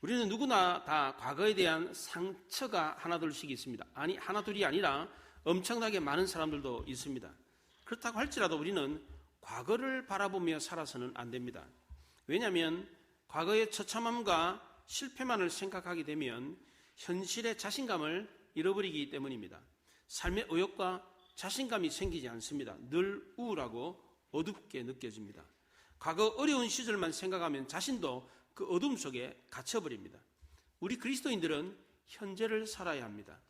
우리는 누구나 다 과거에 대한 상처가 하나둘씩 있습니다. 아니, 하나둘이 아니라 엄청나게 많은 사람들도 있습니다. 그렇다고 할지라도 우리는 과거를 바라보며 살아서는 안 됩니다. 왜냐하면 과거의 처참함과 실패만을 생각하게 되면 현실의 자신감을 잃어버리기 때문입니다. 삶의 의욕과 자신감이 생기지 않습니다. 늘 우울하고 어둡게 느껴집니다. 과거 어려운 시절만 생각하면 자신도 그 어둠 속에 갇혀버립니다. 우리 그리스도인들은 현재를 살아야 합니다.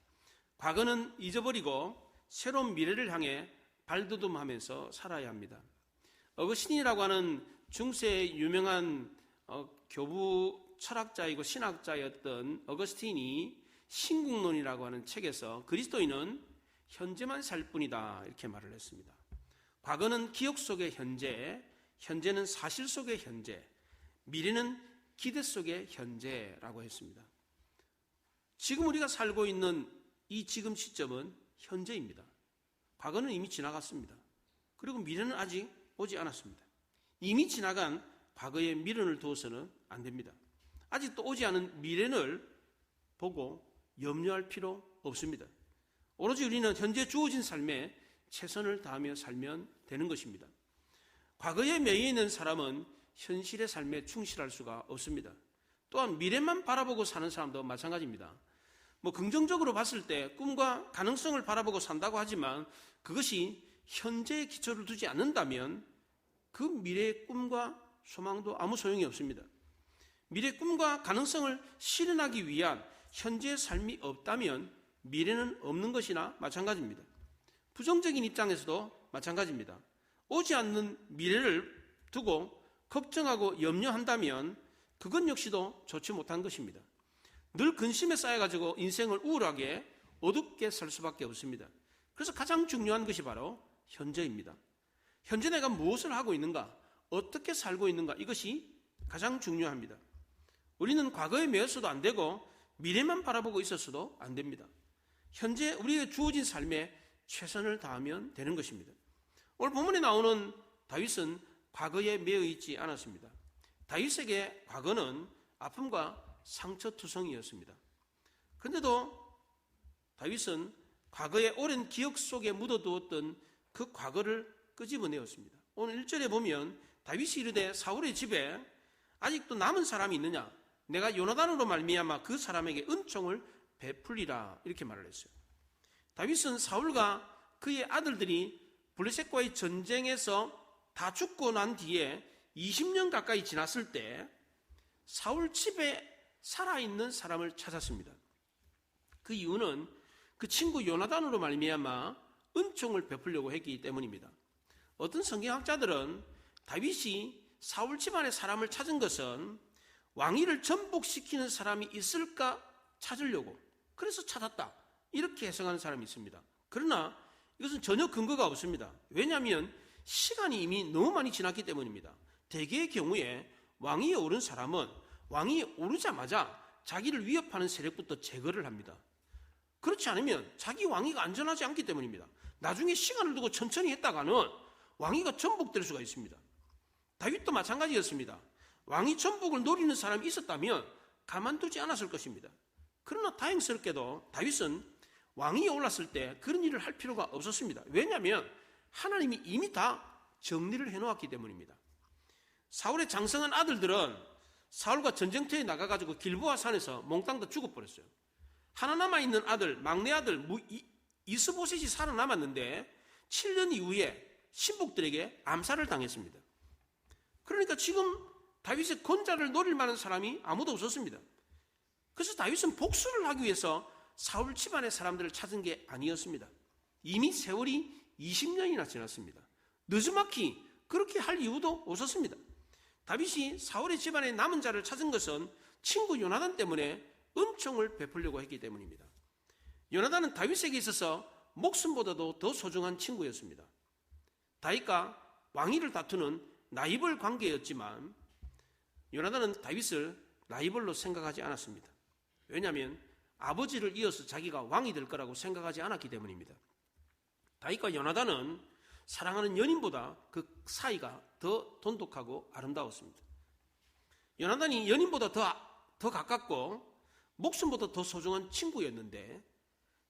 과거는 잊어버리고 새로운 미래를 향해 발돋움하면서 살아야 합니다. 어거스틴이라고 하는 중세의 유명한 교부 철학자이고 신학자였던 어거스틴이 신국론이라고 하는 책에서 그리스도인은 현재만 살 뿐이다 이렇게 말을 했습니다. 과거는 기억 속의 현재, 현재는 사실 속의 현재, 미래는 기대 속의 현재라고 했습니다. 지금 우리가 살고 있는 이 지금 시점은 현재입니다. 과거는 이미 지나갔습니다. 그리고 미래는 아직 오지 않았습니다. 이미 지나간 과거의 미련을 두어서는 안 됩니다. 아직도 오지 않은 미래를 보고 염려할 필요 없습니다. 오로지 우리는 현재 주어진 삶에 최선을 다하며 살면 되는 것입니다. 과거에 매여 있는 사람은 현실의 삶에 충실할 수가 없습니다. 또한 미래만 바라보고 사는 사람도 마찬가지입니다. 긍정적으로 봤을 때 꿈과 가능성을 바라보고 산다고 하지만 그것이 현재의 기초를 두지 않는다면 그 미래의 꿈과 소망도 아무 소용이 없습니다. 미래의 꿈과 가능성을 실현하기 위한 현재의 삶이 없다면 미래는 없는 것이나 마찬가지입니다. 부정적인 입장에서도 마찬가지입니다. 오지 않는 미래를 두고 걱정하고 염려한다면 그것 역시도 좋지 못한 것입니다. 늘 근심에 쌓여가지고 인생을 우울하게 어둡게 살 수밖에 없습니다. 그래서 가장 중요한 것이 바로 현재입니다. 현재 내가 무엇을 하고 있는가, 어떻게 살고 있는가, 이것이 가장 중요합니다. 우리는 과거에 매여서도 안 되고 미래만 바라보고 있었어도 안 됩니다. 현재 우리에게 주어진 삶에 최선을 다하면 되는 것입니다. 오늘 본문에 나오는 다윗은 과거에 매여 있지 않았습니다. 다윗에게 과거는 아픔과 상처투성이었습니다. 그런데도 다윗은 과거의 오랜 기억 속에 묻어두었던 그 과거를 끄집어내었습니다. 오늘 1절에 보면 다윗이 이르되 사울의 집에 아직도 남은 사람이 있느냐? 내가 요나단으로 말미암아 그 사람에게 은총을 베풀리라 이렇게 말을 했어요. 다윗은 사울과 그의 아들들이 블레셋과의 전쟁에서 다 죽고 난 뒤에 20년 가까이 지났을 때 사울 집에 살아있는 사람을 찾았습니다. 그 이유는 그 친구 요나단으로 말미암아 은총을 베풀려고 했기 때문입니다. 어떤 성경학자들은 다윗이 사울 집안의 사람을 찾은 것은 왕위를 전복시키는 사람이 있을까 찾으려고, 그래서 찾았다 이렇게 해석하는 사람이 있습니다. 그러나 이것은 전혀 근거가 없습니다. 왜냐하면 시간이 이미 너무 많이 지났기 때문입니다. 대개의 경우에 왕위에 오른 사람은 왕위에 오르자마자 자기를 위협하는 세력부터 제거를 합니다. 그렇지 않으면 자기 왕위가 안전하지 않기 때문입니다. 나중에 시간을 두고 천천히 했다가는 왕위가 전복될 수가 있습니다. 다윗도 마찬가지였습니다. 왕위 전복을 노리는 사람이 있었다면 가만두지 않았을 것입니다. 그러나 다행스럽게도 다윗은 왕위에 올랐을 때 그런 일을 할 필요가 없었습니다. 왜냐하면 하나님이 이미 다 정리를 해놓았기 때문입니다. 사울의 장성한 아들들은 사울과 전쟁터에 나가가지고 길보아 산에서 몽땅 다 죽어버렸어요. 하나 남아있는 아들, 막내 아들 이스보셋이 살아남았는데 7년 이후에 신복들에게 암살을 당했습니다. 그러니까 지금 다윗의 권좌를 노릴 만한 사람이 아무도 없었습니다. 그래서 다윗은 복수를 하기 위해서 사울 집안의 사람들을 찾은 게 아니었습니다. 이미 세월이 20년이나 지났습니다. 늦지막히 그렇게 할 이유도 없었습니다. 다윗이 사울의 집안에 남은 자를 찾은 것은 친구 요나단 때문에 은총을 베풀려고 했기 때문입니다. 요나단은 다윗에게 있어서 목숨보다도 더 소중한 친구였습니다. 다윗과 왕위를 다투는 라이벌 관계였지만 요나단은 다윗을 라이벌로 생각하지 않았습니다. 왜냐하면 아버지를 이어서 자기가 왕이 될 거라고 생각하지 않았기 때문입니다. 다윗과 요나단은 사랑하는 연인보다 그 사이가 더 돈독하고 아름다웠습니다. 요나단이 연인보다 더 더 가깝고 목숨보다 더 소중한 친구였는데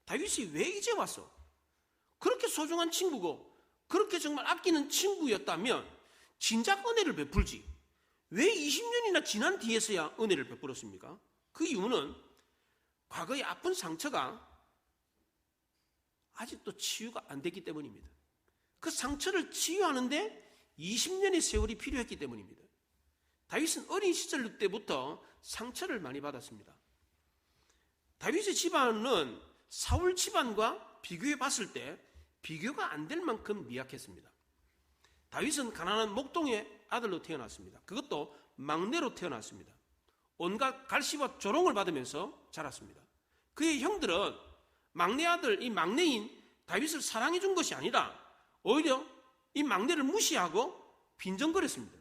다윗이 왜 이제 와서 그렇게 소중한 친구고 그렇게 정말 아끼는 친구였다면 진작 은혜를 베풀지 왜 20년이나 지난 뒤에서야 은혜를 베풀었습니까? 그 이유는 과거의 아픈 상처가 아직도 치유가 안 됐기 때문입니다. 그 상처를 치유하는데 20년의 세월이 필요했기 때문입니다. 다윗은 어린 시절 때부터 상처를 많이 받았습니다. 다윗의 집안은 사울 집안과 비교해 봤을 때 비교가 안 될 만큼 미약했습니다. 다윗은 가난한 목동의 아들로 태어났습니다. 그것도 막내로 태어났습니다. 온갖 갈시와 조롱을 받으면서 자랐습니다. 그의 형들은 막내 아들, 이 막내인 다윗을 사랑해 준 것이 아니라 오히려 이 막내를 무시하고 빈정거렸습니다.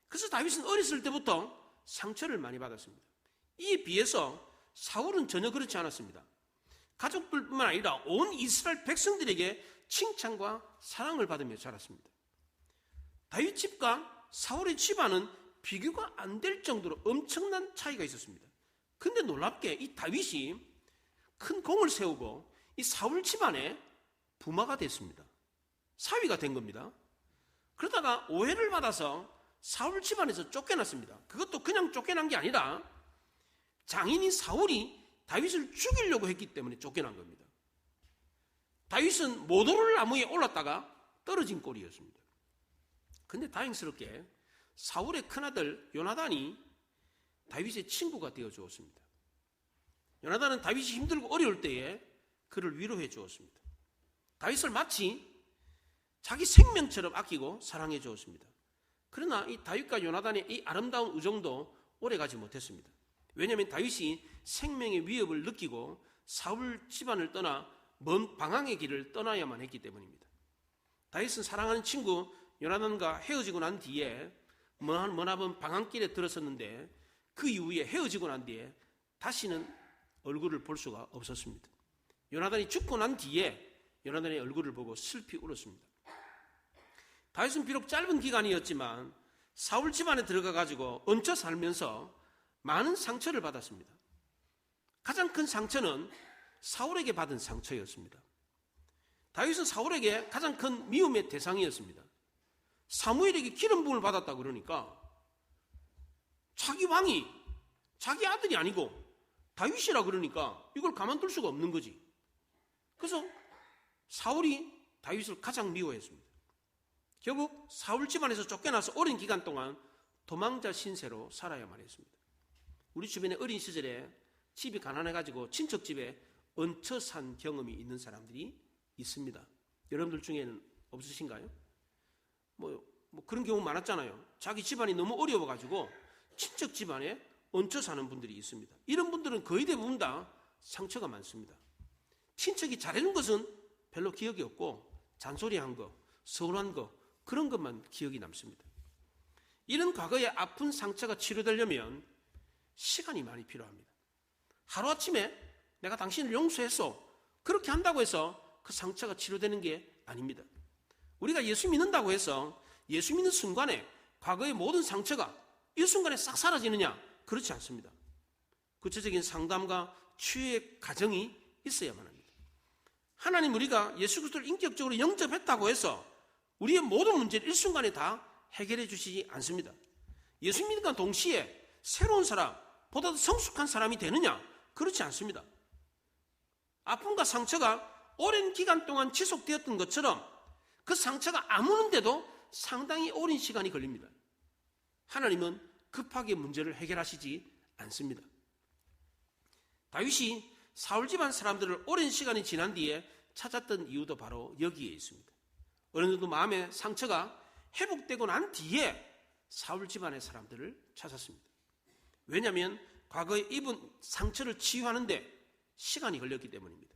그래서 다윗은 어렸을 때부터 상처를 많이 받았습니다. 이에 비해서 사울은 전혀 그렇지 않았습니다. 가족들뿐만 아니라 온 이스라엘 백성들에게 칭찬과 사랑을 받으며 자랐습니다. 다윗 집과 사울의 집안은 비교가 안 될 정도로 엄청난 차이가 있었습니다. 그런데 놀랍게 이 다윗이 큰 공을 세우고 이 사울 집안의 부마가 됐습니다. 사위가 된 겁니다. 그러다가 오해를 받아서 사울 집안에서 쫓겨났습니다. 그것도 그냥 쫓겨난 게 아니라 장인인 사울이 다윗을 죽이려고 했기 때문에 쫓겨난 겁니다. 다윗은 못 오를 나무에 올랐다가 떨어진 꼴이었습니다. 그런데 다행스럽게 사울의 큰아들 요나단이 다윗의 친구가 되어 주었습니다. 요나단은 다윗이 힘들고 어려울 때에 그를 위로해 주었습니다. 다윗을 마치 자기 생명처럼 아끼고 사랑해 주었습니다. 그러나 이 다윗과 요나단의 이 아름다운 우정도 오래가지 못했습니다. 왜냐하면 다윗이 생명의 위협을 느끼고 사울 집안을 떠나 먼 방황의 길을 떠나야만 했기 때문입니다. 다윗은 사랑하는 친구 요나단과 헤어지고 난 뒤에 머나먼 방황길에 들어섰는데 그 이후에 헤어지고 난 뒤에 다시는 얼굴을 볼 수가 없었습니다. 요나단이 죽고 난 뒤에 요나단의 얼굴을 보고 슬피 울었습니다. 다윗은 비록 짧은 기간이었지만 사울 집안에 들어가가지고 얹혀 살면서 많은 상처를 받았습니다. 가장 큰 상처는 사울에게 받은 상처였습니다. 다윗은 사울에게 가장 큰 미움의 대상이었습니다. 사무엘에게 기름 부음을 받았다 그러니까 자기 왕이 자기 아들이 아니고 다윗이라 그러니까 이걸 가만둘 수가 없는 거지. 그래서 사울이 다윗을 가장 미워했습니다. 결국 사울 집안에서 쫓겨나서 오랜 기간 동안 도망자 신세로 살아야만 했습니다. 우리 주변에 어린 시절에 집이 가난해가지고 친척 집에 얹혀 산 경험이 있는 사람들이 있습니다. 여러분들 중에는 없으신가요? 뭐 그런 경우 많았잖아요. 자기 집안이 너무 어려워가지고 친척 집안에 얹혀 사는 분들이 있습니다. 이런 분들은 거의 대부분 다 상처가 많습니다. 친척이 잘해준 것은 별로 기억이 없고 잔소리한 거, 서운한 거 그런 것만 기억이 남습니다. 이런 과거의 아픈 상처가 치료되려면 시간이 많이 필요합니다. 하루아침에 내가 당신을 용서했어 그렇게 한다고 해서 그 상처가 치료되는 게 아닙니다. 우리가 예수 믿는다고 해서 예수 믿는 순간에 과거의 모든 상처가 이 순간에 싹 사라지느냐? 그렇지 않습니다. 구체적인 상담과 치유의 과정이 있어야만 합니다. 하나님 우리가 예수 그리스도를 인격적으로 영접했다고 해서 우리의 모든 문제를 일순간에 다 해결해 주시지 않습니다. 예수 믿음과 동시에 새로운 사람, 보다 더 성숙한 사람이 되느냐? 그렇지 않습니다. 아픔과 상처가 오랜 기간 동안 지속되었던 것처럼 그 상처가 아무는데도 상당히 오랜 시간이 걸립니다. 하나님은 급하게 문제를 해결하시지 않습니다. 다윗이 사울 집안 사람들을 오랜 시간이 지난 뒤에 찾았던 이유도 바로 여기에 있습니다. 어느 정도 마음의 상처가 회복되고 난 뒤에 사울 집안의 사람들을 찾았습니다. 왜냐하면 과거에 입은 상처를 치유하는데 시간이 걸렸기 때문입니다.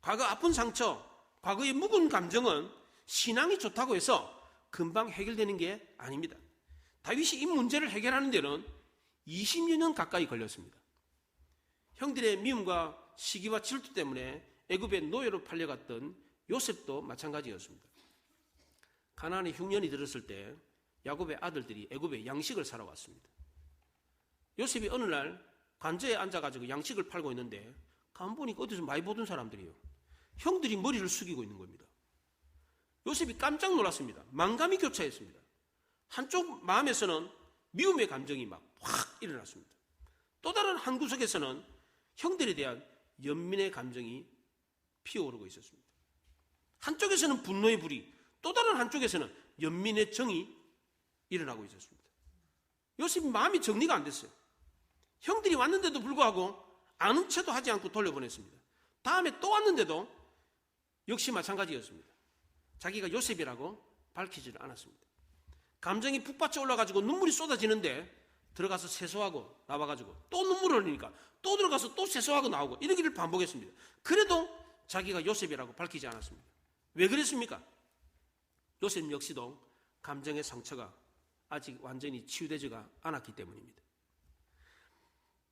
과거 아픈 상처, 과거의 묵은 감정은 신앙이 좋다고 해서 금방 해결되는 게 아닙니다. 다윗이 이 문제를 해결하는 데는 20여 년 가까이 걸렸습니다. 형들의 미움과 시기와 질투 때문에 애굽의 노예로 팔려갔던 요셉도 마찬가지였습니다. 가나안의 흉년이 들었을 때 야곱의 아들들이 애굽에 양식을 사러 왔습니다. 요셉이 어느 날 관저에 앉아가지고 양식을 팔고 있는데 가만 보니까 어디서 많이 보던 사람들이에요. 형들이 머리를 숙이고 있는 겁니다. 요셉이 깜짝 놀랐습니다. 만감이 교차했습니다. 한쪽 마음에서는 미움의 감정이 막 확 일어났습니다. 또 다른 한 구석에서는 형들에 대한 연민의 감정이 피어오르고 있었습니다. 한쪽에서는 분노의 불이, 또 다른 한쪽에서는 연민의 정이 일어나고 있었습니다. 요셉이 마음이 정리가 안 됐어요. 형들이 왔는데도 불구하고 아는 체도 하지 않고 돌려보냈습니다. 다음에 또 왔는데도 역시 마찬가지였습니다. 자기가 요셉이라고 밝히지를 않았습니다. 감정이 북받쳐 올라가지고 눈물이 쏟아지는데 들어가서 세수하고 나와가지고 또 눈물을 흘리니까 또 들어가서 또 세수하고 나오고 이러기를 반복했습니다. 그래도 자기가 요셉이라고 밝히지 않았습니다. 왜 그랬습니까? 요셉 역시도 감정의 상처가 아직 완전히 치유되지가 않았기 때문입니다.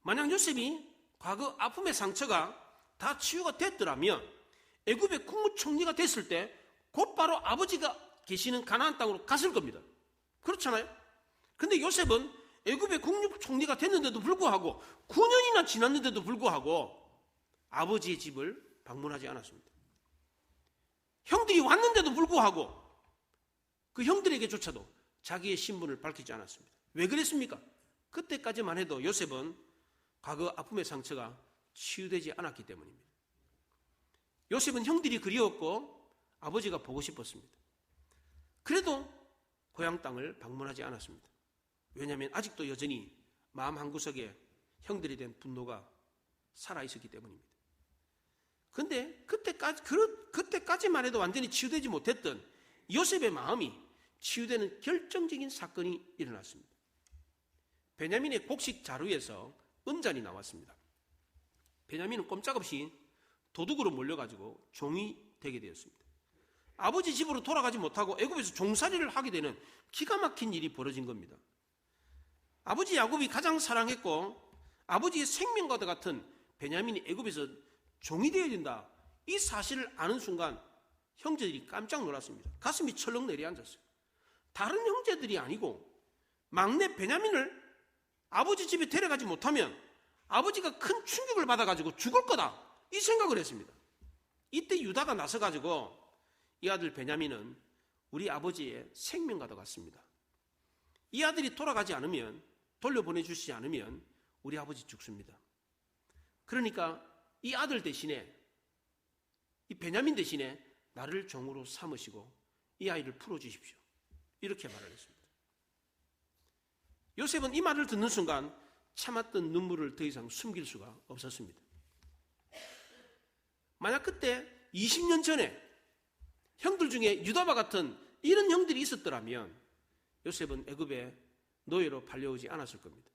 만약 요셉이 과거 아픔의 상처가 다 치유가 됐더라면 애굽의 국무총리가 됐을 때 곧바로 아버지가 계시는 가나안 땅으로 갔을 겁니다. 그렇잖아요? 근데 요셉은 애굽의 국무총리가 됐는데도 불구하고 9년이나 지났는데도 불구하고 아버지의 집을 방문하지 않았습니다. 형들이 왔는데도 불구하고 그 형들에게조차도 자기의 신분을 밝히지 않았습니다. 왜 그랬습니까? 그때까지만 해도 요셉은 과거 아픔의 상처가 치유되지 않았기 때문입니다. 요셉은 형들이 그리웠고 아버지가 보고 싶었습니다. 그래도 고향 땅을 방문하지 않았습니다. 왜냐하면 아직도 여전히 마음 한구석에 형들에 대한 분노가 살아있었기 때문입니다. 그런데 그때까지만 해도 완전히 치유되지 못했던 요셉의 마음이 치유되는 결정적인 사건이 일어났습니다. 베냐민의 곡식 자루에서 은잔이 나왔습니다. 베냐민은 꼼짝없이 도둑으로 몰려가지고 종이 되게 되었습니다. 아버지 집으로 돌아가지 못하고 애굽에서 종살이를 하게 되는 기가 막힌 일이 벌어진 겁니다. 아버지 야곱이 가장 사랑했고 아버지의 생명과도 같은 베냐민이 애굽에서 종이 되어야 된다. 이 사실을 아는 순간 형제들이 깜짝 놀랐습니다. 가슴이 철렁 내려앉았어요. 다른 형제들이 아니고 막내 베냐민을 아버지 집에 데려가지 못하면 아버지가 큰 충격을 받아가지고 죽을 거다. 이 생각을 했습니다. 이때 유다가 나서가지고 이 아들 베냐민은 우리 아버지의 생명과도 같습니다. 이 아들이 돌아가지 않으면, 돌려보내주시지 않으면 우리 아버지 죽습니다. 그러니까 이 아들 대신에, 이 베냐민 대신에 나를 종으로 삼으시고 이 아이를 풀어주십시오. 이렇게 말을 했습니다. 요셉은 이 말을 듣는 순간 참았던 눈물을 더 이상 숨길 수가 없었습니다. 만약 그때 20년 전에 형들 중에 유다와 같은 이런 형들이 있었더라면 요셉은 애굽의 노예로 팔려오지 않았을 겁니다.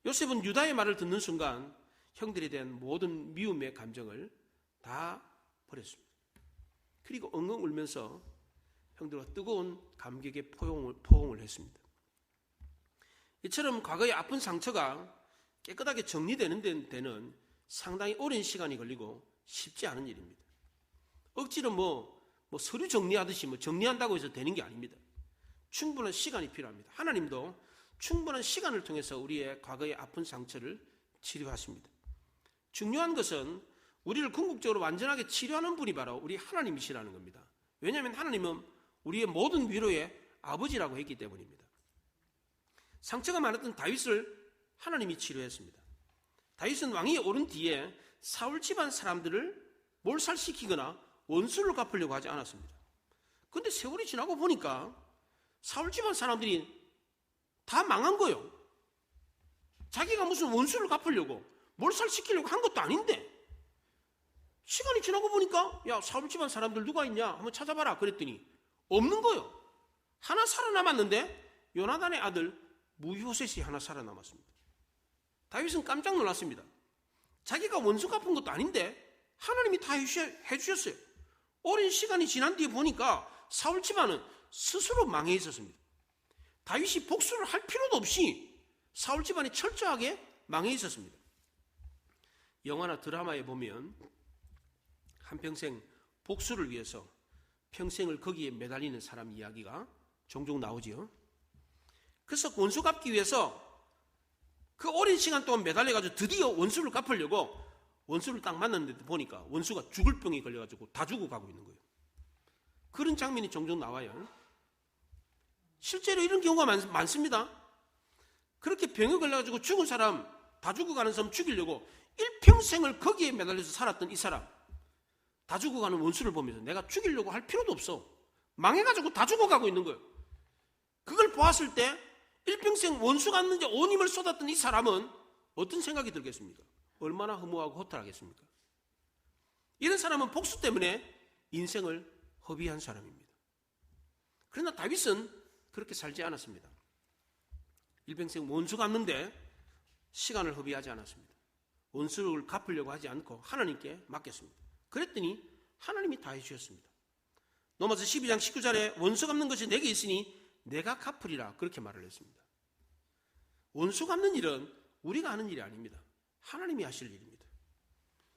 요셉은 유다의 말을 듣는 순간 형들에 대한 모든 미움의 감정을 다 버렸습니다. 그리고 엉엉 울면서 형들과 뜨거운 감격의 포옹을 했습니다. 이처럼 과거의 아픈 상처가 깨끗하게 정리되는 데는 상당히 오랜 시간이 걸리고 쉽지 않은 일입니다. 억지로 서류 정리하듯이 정리한다고 해서 되는 게 아닙니다. 충분한 시간이 필요합니다. 하나님도 충분한 시간을 통해서 우리의 과거의 아픈 상처를 치료하십니다. 중요한 것은 우리를 궁극적으로 완전하게 치료하는 분이 바로 우리 하나님이시라는 겁니다. 왜냐하면 하나님은 우리의 모든 위로의 아버지라고 했기 때문입니다. 상처가 많았던 다윗을 하나님이 치료했습니다. 다윗은 왕위에 오른 뒤에 사울 집안 사람들을 몰살시키거나 원수를 갚으려고 하지 않았습니다. 그런데 세월이 지나고 보니까 사울 집안 사람들이 다 망한 거예요. 자기가 무슨 원수를 갚으려고 몰살시키려고 한 것도 아닌데 시간이 지나고 보니까 야, 사울 집안 사람들 누가 있냐 한번 찾아봐라 그랬더니 없는 거예요. 하나 살아남았는데 요나단의 아들 무효셋이 하나 살아남았습니다. 다윗은 깜짝 놀랐습니다. 자기가 원수 갚은 것도 아닌데 하나님이 다 해주셨어요. 오랜 시간이 지난 뒤에 보니까 사울 집안은 스스로 망해 있었습니다. 다윗이 복수를 할 필요도 없이 사울 집안이 철저하게 망해 있었습니다. 영화나 드라마에 보면 한평생 복수를 위해서 평생을 거기에 매달리는 사람 이야기가 종종 나오지요. 그래서 원수 갚기 위해서 그 오랜 시간 동안 매달려가지고 드디어 원수를 갚으려고 원수를 딱 만났는데 보니까 원수가 죽을 병에 걸려가지고 다 죽어가고 있는 거예요. 그런 장면이 종종 나와요. 실제로 이런 경우가 많습니다. 그렇게 병에 걸려가지고 죽은 사람, 다 죽어가는 사람 죽이려고 일평생을 거기에 매달려서 살았던 이 사람, 다 죽어가는 원수를 보면서 내가 죽이려고 할 필요도 없어. 망해가지고 다 죽어가고 있는 거예요. 그걸 보았을 때 일평생 원수 갚는데 온 힘을 쏟았던 이 사람은 어떤 생각이 들겠습니까? 얼마나 허무하고 허탈하겠습니까? 이런 사람은 복수 때문에 인생을 허비한 사람입니다. 그러나 다윗은 그렇게 살지 않았습니다. 일평생 원수 갚는데 시간을 허비하지 않았습니다. 원수를 갚으려고 하지 않고 하나님께 맡겼습니다. 그랬더니 하나님이 다 해주셨습니다. 로마서 12장 19절에 원수 갚는 것이 내게 있으니 내가 갚으리라 그렇게 말을 했습니다. 원수 갚는 일은 우리가 하는 일이 아닙니다. 하나님이 하실 일입니다.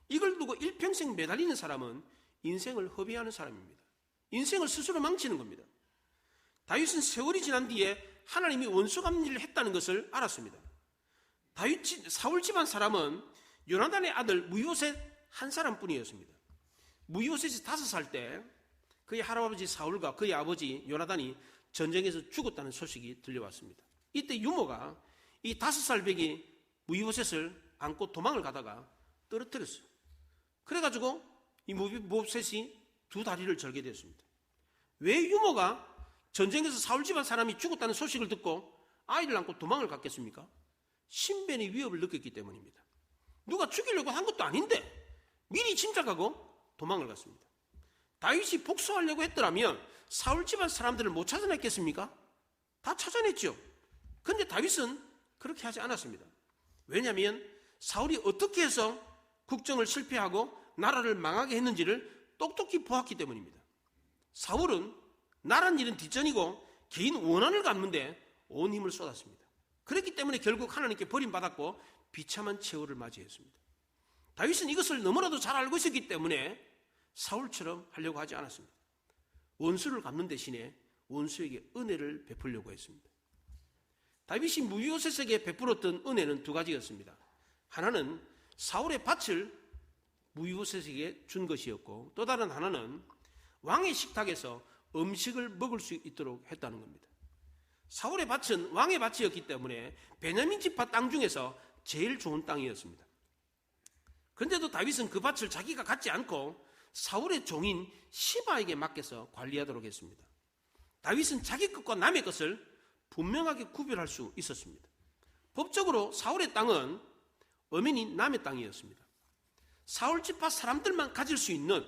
이걸 두고 일평생 매달리는 사람은 인생을 허비하는 사람입니다. 인생을 스스로 망치는 겁니다. 다윗은 세월이 지난 뒤에 하나님이 원수 갚는 일을 했다는 것을 알았습니다. 사울 집안 사람은 요나단의 아들 무이보셋 한 사람뿐이었습니다. 무이보셋이 5살 때 그의 할아버지 사울과 그의 아버지 요나단이 전쟁에서 죽었다는 소식이 들려왔습니다. 이때 유모가 이 5살 배기 무이보셋을 안고 도망을 가다가 떨어뜨렸어요. 그래가지고 이 무이보셋이 2다리를 절게 되었습니다. 왜 유모가 전쟁에서 사울 집안 사람이 죽었다는 소식을 듣고 아이를 안고 도망을 갔겠습니까? 신변의 위협을 느꼈기 때문입니다. 누가 죽이려고 한 것도 아닌데 미리 짐작하고 도망을 갔습니다. 다윗이 복수하려고 했더라면 사울 집안 사람들을 못 찾아냈겠습니까? 다 찾아냈죠. 그런데 다윗은 그렇게 하지 않았습니다. 왜냐하면 사울이 어떻게 해서 국정을 실패하고 나라를 망하게 했는지를 똑똑히 보았기 때문입니다. 사울은 나란 일은 뒷전이고 개인 원한을 갚는데 온 힘을 쏟았습니다. 그렇기 때문에 결국 하나님께 버림받았고 비참한 최후를 맞이했습니다. 다윗은 이것을 너무나도 잘 알고 있었기 때문에 사울처럼 하려고 하지 않았습니다. 원수를 갚는 대신에 원수에게 은혜를 베풀려고 했습니다. 다윗이 무이보셋에게 베풀었던 은혜는 2가지였습니다. 하나는 사울의 밭을 무이보셋에게 준 것이었고 또 다른 하나는 왕의 식탁에서 음식을 먹을 수 있도록 했다는 겁니다. 사울의 밭은 왕의 밭이었기 때문에 베냐민 지파 땅 중에서 제일 좋은 땅이었습니다. 그런데도 다윗은 그 밭을 자기가 갖지 않고 사울의 종인 시바에게 맡겨서 관리하도록 했습니다. 다윗은 자기 것과 남의 것을 분명하게 구별할 수 있었습니다. 법적으로 사울의 땅은 엄연히 남의 땅이었습니다. 사울 지파 사람들만 가질 수 있는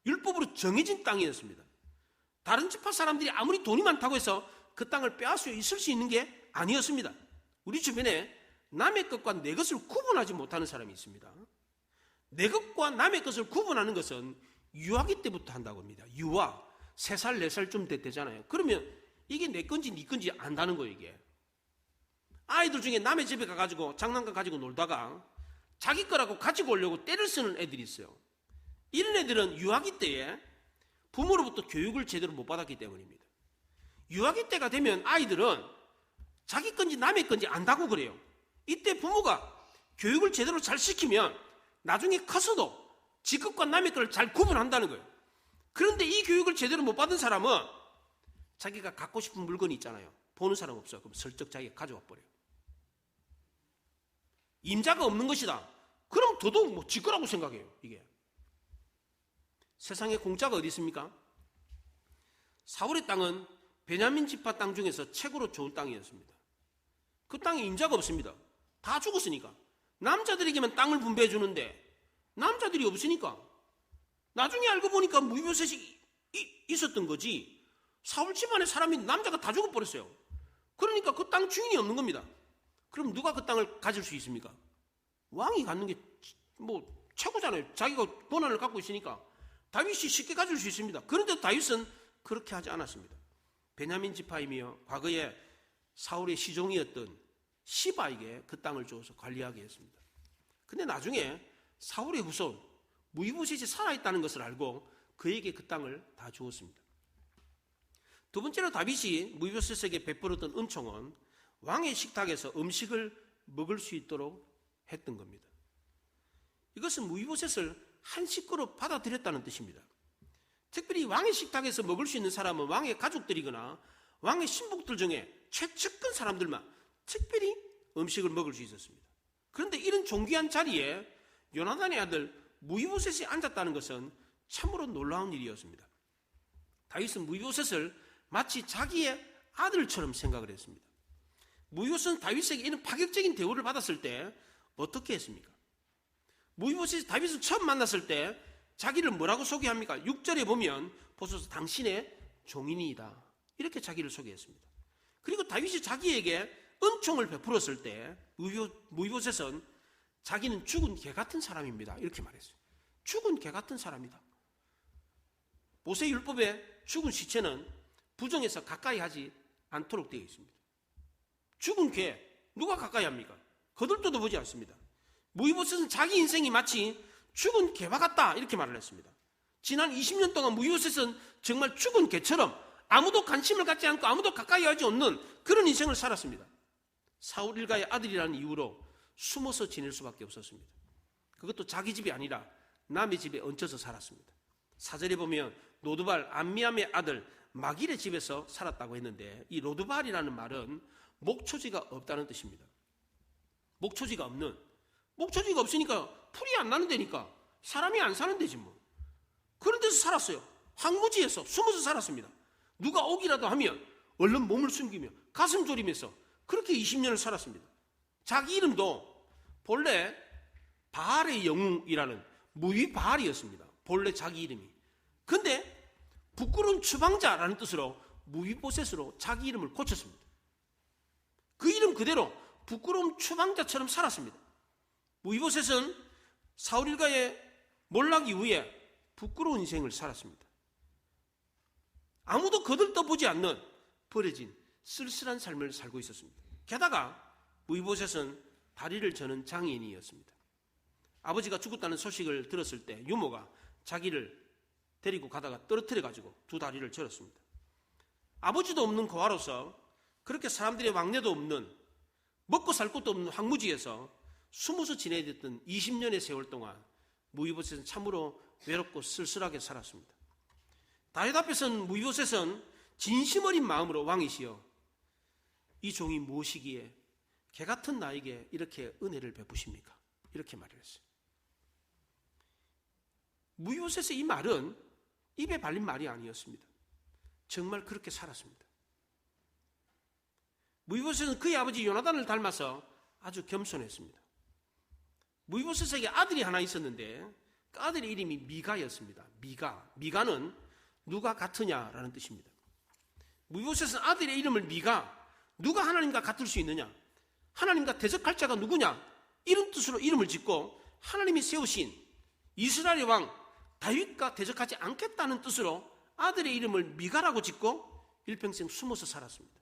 율법으로 정해진 땅이었습니다. 다른 지파 사람들이 아무리 돈이 많다고 해서 그 땅을 빼앗아 있을 수 있는 게 아니었습니다. 우리 주변에 남의 것과 내 것을 구분하지 못하는 사람이 있습니다. 내 것과 남의 것을 구분하는 것은 유아기 때부터 한다고 합니다. 유아, 3살, 4살쯤 되잖아요. 그러면 이게 내 건지 네 건지 안다는 거예요, 이게. 아이들 중에 남의 집에 가가지고 장난감 가지고 놀다가 자기 거라고 가지고 오려고 때를 쓰는 애들이 있어요. 이런 애들은 유아기 때에 부모로부터 교육을 제대로 못 받았기 때문입니다. 유아기 때가 되면 아이들은 자기 건지 남의 건지 안다고 그래요. 이때 부모가 교육을 제대로 잘 시키면 나중에 커서도 지 것과 남의 걸 잘 구분한다는 거예요. 그런데 이 교육을 제대로 못 받은 사람은 자기가 갖고 싶은 물건이 있잖아요. 보는 사람 없어요. 그럼 슬쩍 자기가 가져와 버려요. 임자가 없는 것이다. 그럼 더더욱 지 거라고 생각해요. 이게 세상에 공짜가 어디 있습니까? 사울의 땅은 베냐민 지파 땅 중에서 최고로 좋은 땅이었습니다. 그 땅에 임자가 없습니다. 다 죽었으니까. 남자들에게만 땅을 분배해 주는데 남자들이 없으니까 나중에 알고 보니까 무이보셋이 있었던 거지. 사울 집안의 사람이 남자가 다 죽어버렸어요. 그러니까 그 땅 주인이 없는 겁니다. 그럼 누가 그 땅을 가질 수 있습니까? 왕이 갖는 게 뭐 최고잖아요. 자기가 권한을 갖고 있으니까 다윗이 쉽게 가질 수 있습니다. 그런데 다윗은 그렇게 하지 않았습니다. 베냐민 지파이며 과거에 사울의 시종이었던 시바에게 그 땅을 주어서 관리하게 했습니다. 근데 나중에 사울의 후손 무이보셋이 살아있다는 것을 알고 그에게 그 땅을 다 주었습니다. 2번째로 다윗이 무이보셋에게 베풀었던 은총은 왕의 식탁에서 음식을 먹을 수 있도록 했던 겁니다. 이것은 무이보셋을 한 식구로 받아들였다는 뜻입니다. 특별히 왕의 식탁에서 먹을 수 있는 사람은 왕의 가족들이거나 왕의 신복들 중에 최측근 사람들만 특별히 음식을 먹을 수 있었습니다. 그런데 이런 존귀한 자리에 요나단의 아들 무이보셋이 앉았다는 것은 참으로 놀라운 일이었습니다. 다윗은 무이보셋을 마치 자기의 아들처럼 생각을 했습니다. 무이보셋은 다윗에게 이런 파격적인 대우를 받았을 때 어떻게 했습니까? 무이보셋이 다윗을 처음 만났을 때 자기를 뭐라고 소개합니까? 6절에 보면 보소서 당신의 종인이다, 이렇게 자기를 소개했습니다. 그리고 다윗이 자기에게 은총을 베풀었을 때 무이보셋은 자기는 죽은 개 같은 사람입니다, 이렇게 말했어요. 죽은 개 같은 사람이다. 모세율법에 죽은 시체는 부정해서 가까이 하지 않도록 되어 있습니다. 죽은 개 누가 가까이 합니까? 거들떠도 보지 않습니다. 무이보셋은 자기 인생이 마치 죽은 개와 같다, 이렇게 말을 했습니다. 지난 20년 동안 무이보셋은 정말 죽은 개처럼 아무도 관심을 갖지 않고 아무도 가까이 하지 않는 그런 인생을 살았습니다. 사울 일가의 아들이라는 이유로 숨어서 지낼 수밖에 없었습니다. 그것도 자기 집이 아니라 남의 집에 얹혀서 살았습니다. 4절에 보면 로드발 암미암의 아들 마길의 집에서 살았다고 했는데, 이 로드발이라는 말은 목초지가 없다는 뜻입니다. 목초지가 없으니까 풀이 안 나는 데니까 사람이 안 사는 데지 뭐. 그런 데서 살았어요. 황무지에서 숨어서 살았습니다. 누가 오기라도 하면 얼른 몸을 숨기며 가슴 졸이면서 그렇게 20년을 살았습니다. 자기 이름도 본래 바알의 영웅이라는 무위바알이었습니다. 본래 자기 이름이. 근데 부끄러운 추방자라는 뜻으로 무위보셋으로 자기 이름을 고쳤습니다. 그 이름 그대로 부끄러운 추방자처럼 살았습니다. 무위보셋은 사울 일가의 몰락 이후에 부끄러운 인생을 살았습니다. 아무도 거들떠보지 않는 버려진 쓸쓸한 삶을 살고 있었습니다. 게다가 무위보셋은 다리를 저는 장애인이었습니다. 아버지가 죽었다는 소식을 들었을 때 유모가 자기를 데리고 가다가 떨어뜨려가지고 두 다리를 절었습니다. 아버지도 없는 고아로서 그렇게 사람들의 왕래도 없는, 먹고 살 것도 없는 황무지에서 숨어서 지내야 됐던 20년의 세월 동안 무위보셋은 참으로 외롭고 쓸쓸하게 살았습니다. 다윗 앞에서는 무위보셋은 진심 어린 마음으로 왕이시여 이 종이 무엇이기에 개 같은 나에게 이렇게 은혜를 베푸십니까? 이렇게 말을 했어요. 무위보셋의 이 말은 입에 발린 말이 아니었습니다. 정말 그렇게 살았습니다. 무위보셋은 그의 아버지 요나단을 닮아서 아주 겸손했습니다. 무위보셋에게 아들이 하나 있었는데 그 아들의 이름이 미가였습니다. 미가는 누가 같으냐라는 뜻입니다. 무위보셋은 아들의 이름을 미가, 누가 하나님과 같을 수 있느냐, 하나님과 대적할 자가 누구냐, 이런 뜻으로 이름을 짓고 하나님이 세우신 이스라엘의 왕 다윗과 대적하지 않겠다는 뜻으로 아들의 이름을 미가라고 짓고 일평생 숨어서 살았습니다.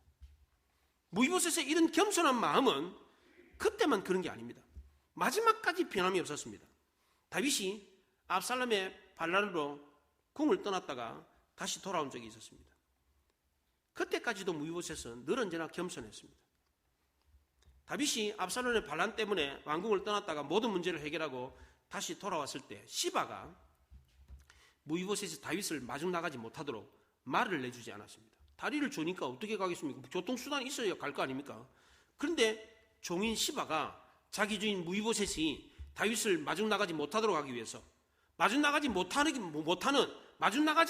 무위보셋의 이런 겸손한 마음은 그때만 그런 게 아닙니다. 마지막까지 변함이 없었습니다. 다윗이 압살롬의 반란으로 궁을 떠났다가 다시 돌아온 적이 있었습니다. 그때까지도 무위보셋은 늘 언제나 겸손했습니다. 다윗이 압살롬의 반란 때문에 왕궁을 떠났다가 모든 문제를 해결하고 다시 돌아왔을 때 시바가 무위보셋이 다윗을 마중 나가지 못하도록 말을 내주지 않았습니다. 다리를 주니까 어떻게 가겠습니까? 교통수단이 있어야 갈 거 아닙니까? 그런데 종인 시바가 자기 주인 무위보셋이 다윗을 마중 나가지 못하도록 하기 위해서 마중 나가지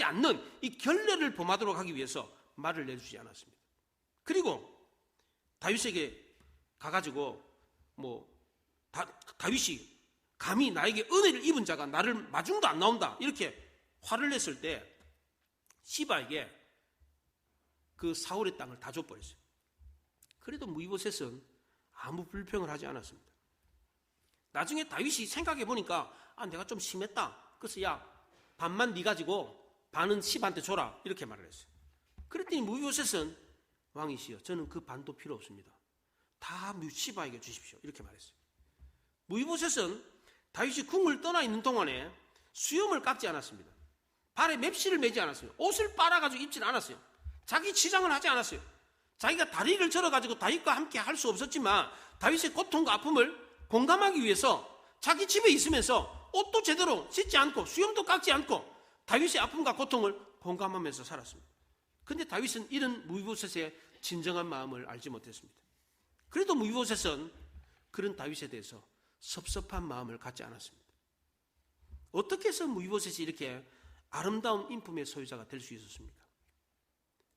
않는 이 결례를 범하도록 하기 위해서 말을 내주지 않았습니다. 그리고 다윗에게 가가지고 다윗이 감히 나에게 은혜를 입은 자가 나를 마중도 안 나온다 이렇게 화를 냈을 때 시바에게 그 사울의 땅을 다 줘버렸어요. 그래도 무위보셋은 아무 불평을 하지 않았습니다. 나중에 다윗이 생각해 보니까 내가 좀 심했다. 그래서 반만 네 가지고 반은 시바한테 줘라 이렇게 말을 했어요. 그랬더니 무위보셋은 왕이시여 저는 그 반도 필요 없습니다. 다 시바에게 주십시오 이렇게 말했어요. 무위보셋은 다윗이 궁을 떠나 있는 동안에 수염을 깎지 않았습니다. 발에 맵시를 매지 않았어요. 옷을 빨아가지고 입지는 않았어요. 자기 치장을 하지 않았어요. 자기가 다리를 절어가지고 다윗과 함께 할 수 없었지만 다윗의 고통과 아픔을 공감하기 위해서 자기 집에 있으면서 옷도 제대로 씻지 않고 수염도 깎지 않고 다윗의 아픔과 고통을 공감하면서 살았습니다. 그런데 다윗은 이런 무비보셋의 진정한 마음을 알지 못했습니다. 그래도 무비보셋은 그런 다윗에 대해서 섭섭한 마음을 갖지 않았습니다. 어떻게 해서 무비보셋이 이렇게 아름다운 인품의 소유자가 될 수 있었습니까?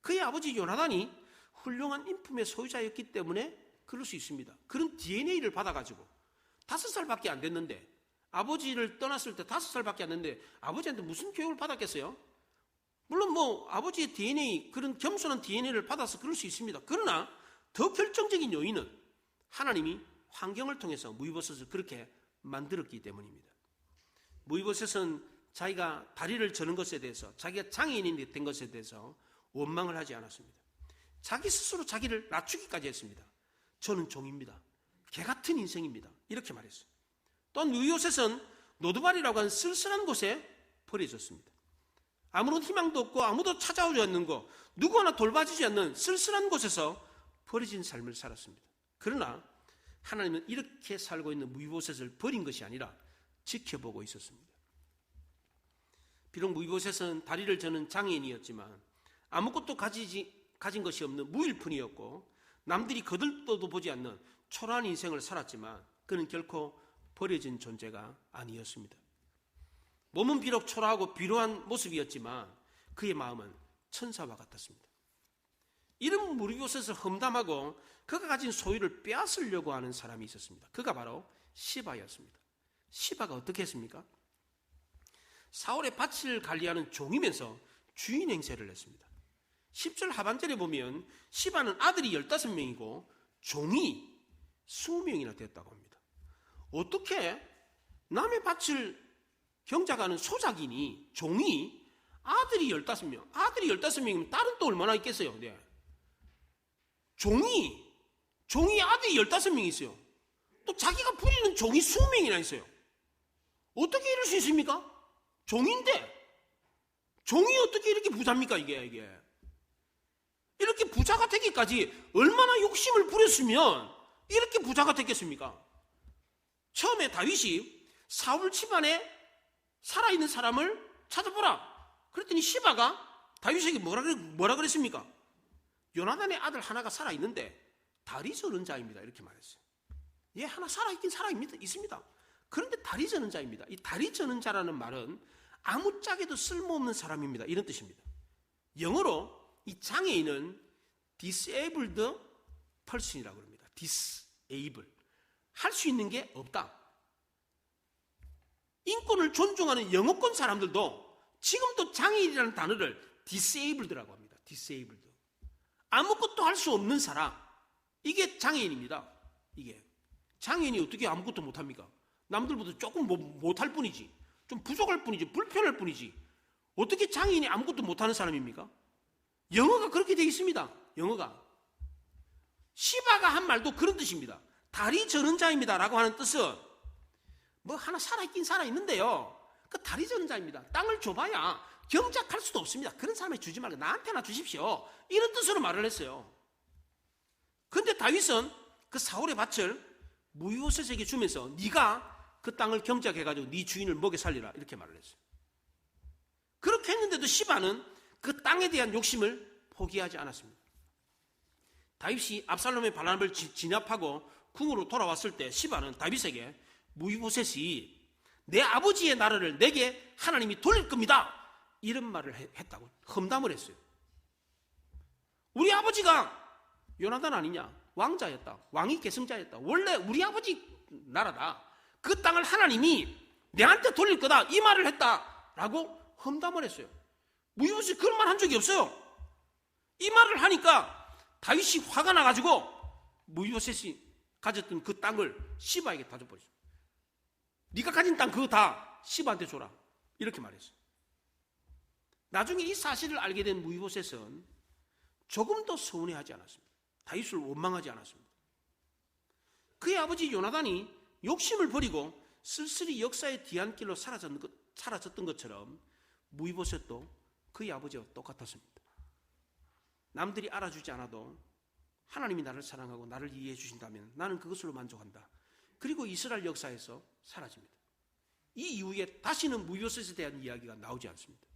그의 아버지 요나단이 훌륭한 인품의 소유자였기 때문에 그럴 수 있습니다. 그런 DNA를 받아가지고 5살밖에 안 됐는데, 아버지를 떠났을 때 5살밖에 안 됐는데 아버지한테 무슨 교육을 받았겠어요? 물론 뭐 아버지의 DNA, 그런 겸손한 DNA를 받아서 그럴 수 있습니다. 그러나 더 결정적인 요인은 하나님이 환경을 통해서 무비보셋을 그렇게 만들었기 때문입니다. 무비보셋은 자기가 다리를 저는 것에 대해서, 자기가 장애인이 된 것에 대해서 원망을 하지 않았습니다. 자기 스스로 자기를 낮추기까지 했습니다. 저는 종입니다. 개 같은 인생입니다. 이렇게 말했어요. 또한 무비보셋은 노두발이라고 하는 쓸쓸한 곳에 버려졌습니다. 아무런 희망도 없고 아무도 찾아오지 않는 것, 누구 하나 돌봐주지 않는 쓸쓸한 곳에서 버려진 삶을 살았습니다. 그러나 하나님은 이렇게 살고 있는 무비보셋을 버린 것이 아니라 지켜보고 있었습니다. 비록 무비보셋은 다리를 저는 장애인이었지만 아무것도 가진 것이 없는 무일푼이었고 남들이 거들떠도 보지 않는 초라한 인생을 살았지만 그는 결코 버려진 존재가 아니었습니다. 몸은 비록 초라하고 비루한 모습이었지만 그의 마음은 천사와 같았습니다. 이런 무비보셋을 험담하고 그가 가진 소유를 빼앗으려고 하는 사람이 있었습니다. 그가 바로 시바였습니다. 시바가 어떻게 했습니까? 사울의 밭을 관리하는 종이면서 주인 행세를 했습니다. 10절 하반절에 보면 시바는 아들이 15명이고 종이 20명이나 됐다고 합니다. 어떻게 남의 밭을 경작하는 소작이니 종이 아들이 15명, 아들이 15명이면 딸은 또 얼마나 있겠어요? 네. 종이 아들이 15명이 있어요. 또 자기가 부리는 종이 20명이나 있어요. 어떻게 이럴 수 있습니까? 종인데 종이 어떻게 이렇게 부자입니까? 이게 이렇게 부자가 되기까지 얼마나 욕심을 부렸으면 이렇게 부자가 됐겠습니까? 처음에 다윗이 사울 집안에 살아있는 사람을 찾아보라 그랬더니 시바가 다윗에게 뭐라 그랬습니까? 요나단의 아들 하나가 살아있는데 다리 저는 자입니다. 이렇게 말했어요. 얘 하나 살아있긴 있습니다. 그런데 다리 저는 자입니다. 이 다리 저는 자라는 말은 아무짝에도 쓸모없는 사람입니다. 이런 뜻입니다. 영어로 이 장애인은 disabled person이라고 합니다. disable. 할 수 있는 게 없다. 인권을 존중하는 영어권 사람들도 지금도 장애인이라는 단어를 disabled라고 합니다. disabled. 아무것도 할 수 없는 사람. 이게 장애인입니다. 이게. 장애인이 어떻게 아무것도 못합니까? 남들보다 조금 못할 뿐이지. 좀 부족할 뿐이지. 불편할 뿐이지. 어떻게 장애인이 아무것도 못하는 사람입니까? 영어가 그렇게 되어 있습니다. 영어가. 시바가 한 말도 그런 뜻입니다. 다리 저는 자입니다. 라고 하는 뜻은 뭐 하나 살아있긴 살아있는데요. 그 다리 저는 자입니다. 땅을 줘봐야 경작할 수도 없습니다. 그런 사람에게 주지 말고 나한테나 주십시오. 이런 뜻으로 말을 했어요. 그런데 다윗은 그 사울의 밭을 무비보셋에게 주면서 네가 그 땅을 경작해가지고 네 주인을 먹여 살리라 이렇게 말을 했어요. 그렇게 했는데도 시바는 그 땅에 대한 욕심을 포기하지 않았습니다. 다윗이 압살롬의 반란을 진압하고 궁으로 돌아왔을 때 시바는 다윗에게 무비보셋이 내 아버지의 나라를 내게 하나님이 돌릴 겁니다. 이런 말을 했다고 험담을 했어요. 우리 아버지가 요나단 아니냐? 왕자였다. 왕이 계승자였다. 원래 우리 아버지 나라다. 그 땅을 하나님이 내한테 돌릴 거다. 이 말을 했다라고 험담을 했어요. 무비보셋이 그런 말 한 적이 없어요. 이 말을 하니까 다윗이 화가 나가지고 무비보셋이 가졌던 그 땅을 시바에게 다 줘버렸어요. 네가 가진 땅 그거 다 시바한테 줘라. 이렇게 말했어요. 나중에 이 사실을 알게 된 무비보셋은 조금도 서운해하지 않았습니다. 다윗을 원망하지 않았습니다. 그의 아버지 요나단이 욕심을 버리고 쓸쓸히 역사의 뒤안길로 사라졌던 것처럼 무비보셋도 그의 아버지와 똑같았습니다. 남들이 알아주지 않아도 하나님이 나를 사랑하고 나를 이해해 주신다면 나는 그것으로 만족한다. 그리고 이스라엘 역사에서 사라집니다. 이 이후에 다시는 무비보셋에 대한 이야기가 나오지 않습니다.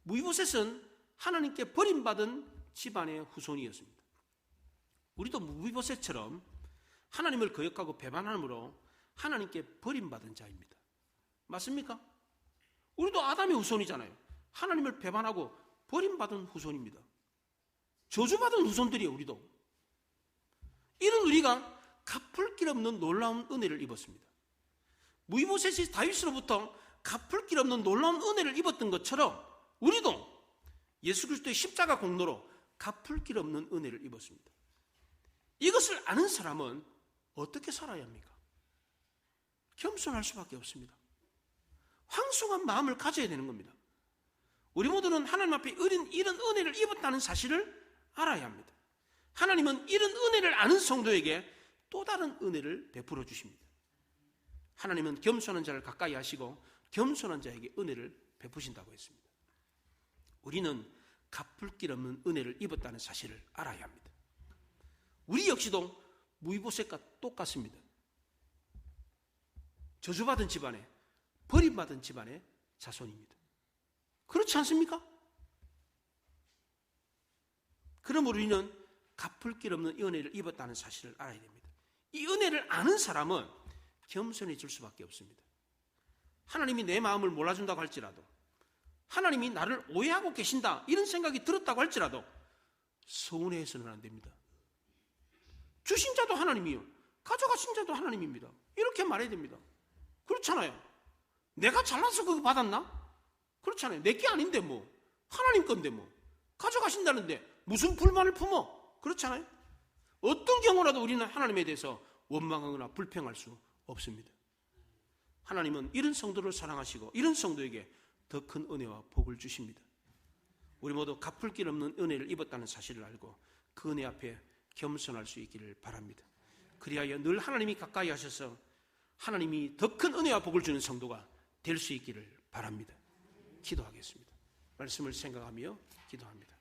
무비보셋은 하나님께 버림받은 집안의 후손이었습니다. 우리도 무비보셋처럼 하나님을 거역하고 배반함으로 하나님께 버림받은 자입니다. 맞습니까? 우리도 아담의 후손이잖아요. 하나님을 배반하고 버림받은 후손입니다. 저주받은 후손들이에요. 우리도. 이런 우리가 갚을 길 없는 놀라운 은혜를 입었습니다. 무비보셋이 다윗으로부터 갚을 길 없는 놀라운 은혜를 입었던 것처럼 우리도 예수 그리스도의 십자가 공로로 갚을 길 없는 은혜를 입었습니다. 이것을 아는 사람은 어떻게 살아야 합니까? 겸손할 수밖에 없습니다. 황송한 마음을 가져야 되는 겁니다. 우리 모두는 하나님 앞에 이런 은혜를 입었다는 사실을 알아야 합니다. 하나님은 이런 은혜를 아는 성도에게 또 다른 은혜를 베풀어 주십니다. 하나님은 겸손한 자를 가까이 하시고 겸손한 자에게 은혜를 베푸신다고 했습니다. 우리는 갚을 길 없는 은혜를 입었다는 사실을 알아야 합니다. 우리 역시도 무비보셋과 똑같습니다. 저주받은 집안에, 버림받은 집안의 자손입니다. 그렇지 않습니까? 그러므로 우리는 갚을 길 없는 은혜를 입었다는 사실을 알아야 됩니다. 이 은혜를 아는 사람은 겸손해질 수밖에 없습니다. 하나님이 내 마음을 몰라준다고 할지라도, 하나님이 나를 오해하고 계신다 이런 생각이 들었다고 할지라도 서운해서는 안 됩니다. 주신 자도 하나님이요, 가져가신 자도 하나님입니다. 이렇게 말해야 됩니다. 그렇잖아요. 내가 잘나서 그거 받았나? 그렇잖아요. 내 게 아닌데 뭐, 하나님 건데 뭐, 가져가신다는데 무슨 불만을 품어? 그렇잖아요. 어떤 경우라도 우리는 하나님에 대해서 원망하거나 불평할 수 없습니다. 하나님은 이런 성도를 사랑하시고 이런 성도에게 더 큰 은혜와 복을 주십니다. 우리 모두 갚을 길 없는 은혜를 입었다는 사실을 알고 그 은혜 앞에 겸손할 수 있기를 바랍니다. 그리하여 늘 하나님이 가까이 하셔서 하나님이 더 큰 은혜와 복을 주는 성도가 될 수 있기를 바랍니다. 기도하겠습니다. 말씀을 생각하며 기도합니다.